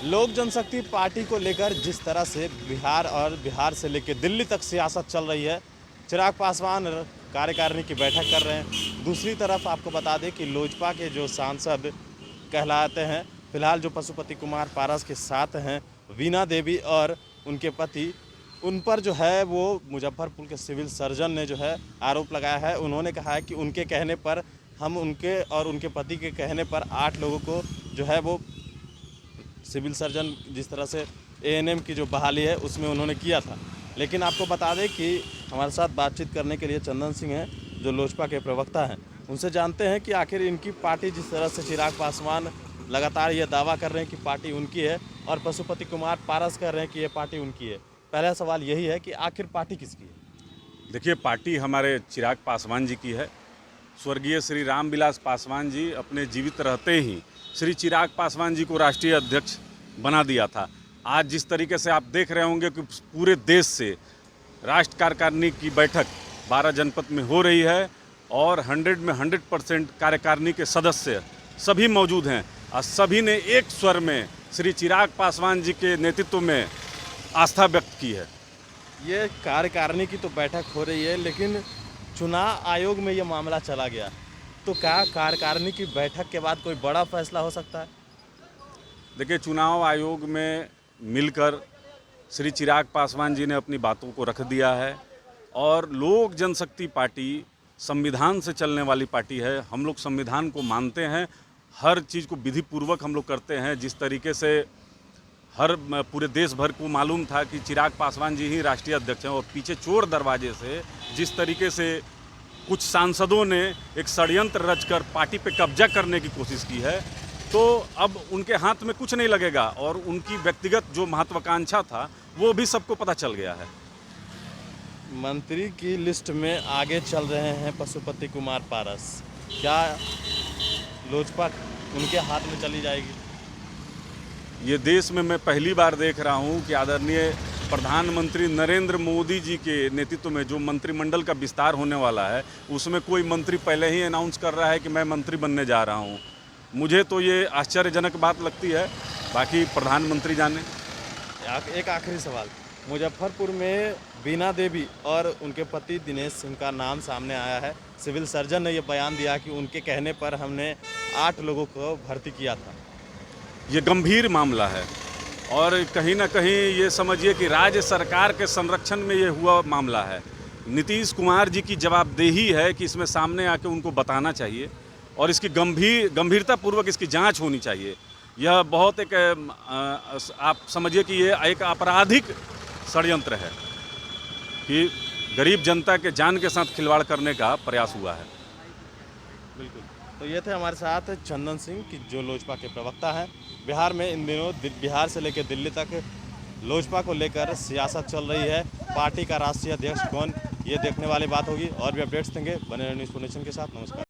लोक जनशक्ति पार्टी को लेकर जिस तरह से बिहार और बिहार से लेकर दिल्ली तक सियासत चल रही है, चिराग पासवान कार्यकारिणी की बैठक कर रहे हैं। दूसरी तरफ आपको बता दें कि लोजपा के जो सांसद कहलाते हैं, फिलहाल जो पशुपति कुमार पारस के साथ हैं वीणा देवी और उनके पति, उन पर जो है वो मुजफ्फरपुर के सिविल सर्जन ने जो है आरोप लगाया है। उन्होंने कहा है कि उनके कहने पर हम उनके और उनके पति के कहने पर 8 लोगों को जो है वो सिविल सर्जन जिस तरह से एएनएम की जो बहाली है उसमें उन्होंने किया था। लेकिन आपको बता दें कि हमारे साथ बातचीत करने के लिए चंदन सिंह हैं जो लोजपा के प्रवक्ता हैं। उनसे जानते हैं कि आखिर इनकी पार्टी जिस तरह से चिराग पासवान लगातार ये दावा कर रहे हैं कि पार्टी उनकी है और पशुपति कुमार पारस कह रहे हैं कि ये पार्टी उनकी है। पहला सवाल यही है कि आखिर पार्टी किसकी है? देखिए, पार्टी हमारे चिराग पासवान जी की है। स्वर्गीय श्री रामविलास पासवान जी अपने जीवित रहते ही श्री चिराग पासवान जी को राष्ट्रीय अध्यक्ष बना दिया था। आज जिस तरीके से आप देख रहे होंगे कि पूरे देश से राष्ट्र कार्यकारिणी की बैठक 12 जनपद में हो रही है और 100 में 100% कार्यकारिणी के सदस्य सभी मौजूद हैं और सभी ने एक स्वर में श्री चिराग पासवान जी के नेतृत्व में आस्था व्यक्त की है। ये कार्यकारिणी की तो बैठक हो रही है, लेकिन चुनाव आयोग में ये मामला चला गया, तो क्या कार्यकारिणी की बैठक के बाद कोई बड़ा फैसला हो सकता है? देखिए, चुनाव आयोग में मिलकर श्री चिराग पासवान जी ने अपनी बातों को रख दिया है और लोक जनशक्ति पार्टी संविधान से चलने वाली पार्टी है। हम लोग संविधान को मानते हैं, हर चीज़ को विधि पूर्वक हम लोग करते हैं। जिस तरीके से हर पूरे देश भर को मालूम था कि चिराग पासवान जी ही राष्ट्रीय अध्यक्ष हैं और पीछे चोर दरवाजे से जिस तरीके से कुछ सांसदों ने एक षड्यंत्र रचकर पार्टी पे कब्जा करने की कोशिश की है, तो अब उनके हाथ में कुछ नहीं लगेगा और उनकी व्यक्तिगत जो महत्वाकांक्षा था वो भी सबको पता चल गया है। मंत्री की लिस्ट में आगे चल रहे हैं पशुपति कुमार पारस, क्या लोजपा उनके हाथ में चली जाएगी? ये देश में मैं पहली बार देख रहा हूँ कि आदरणीय प्रधानमंत्री नरेंद्र मोदी जी के नेतृत्व में जो मंत्रिमंडल का विस्तार होने वाला है उसमें कोई मंत्री पहले ही अनाउंस कर रहा है कि मैं मंत्री बनने जा रहा हूँ। मुझे तो ये आश्चर्यजनक बात लगती है, बाकी प्रधानमंत्री जाने। एक आखिरी सवाल, मुजफ्फरपुर में वीणा देवी और उनके पति दिनेश सिंह का नाम सामने आया है। सिविल सर्जन ने ये बयान दिया कि उनके कहने पर हमने 8 लोगों को भर्ती किया था। ये गंभीर मामला है और कहीं ना कहीं ये समझिए कि राज्य सरकार के संरक्षण में ये हुआ मामला है। नीतीश कुमार जी की जवाबदेही है कि इसमें सामने आके उनको बताना चाहिए और इसकी गंभीरता पूर्वक इसकी जांच होनी चाहिए। यह बहुत एक आप समझिए कि ये एक आपराधिक षड्यंत्र है कि गरीब जनता के जान के साथ खिलवाड़ करने का प्रयास हुआ है। बिल्कुल, तो ये थे हमारे साथ चंदन सिंह की जो लोजपा के प्रवक्ता हैं। बिहार में इन दिनों बिहार से लेकर दिल्ली तक लोजपा को लेकर सियासत चल रही है। पार्टी का राष्ट्रीय अध्यक्ष कौन, ये देखने वाली बात होगी। और भी अपडेट्स देंगे, बने न्यूज़ नेशन के साथ। नमस्कार।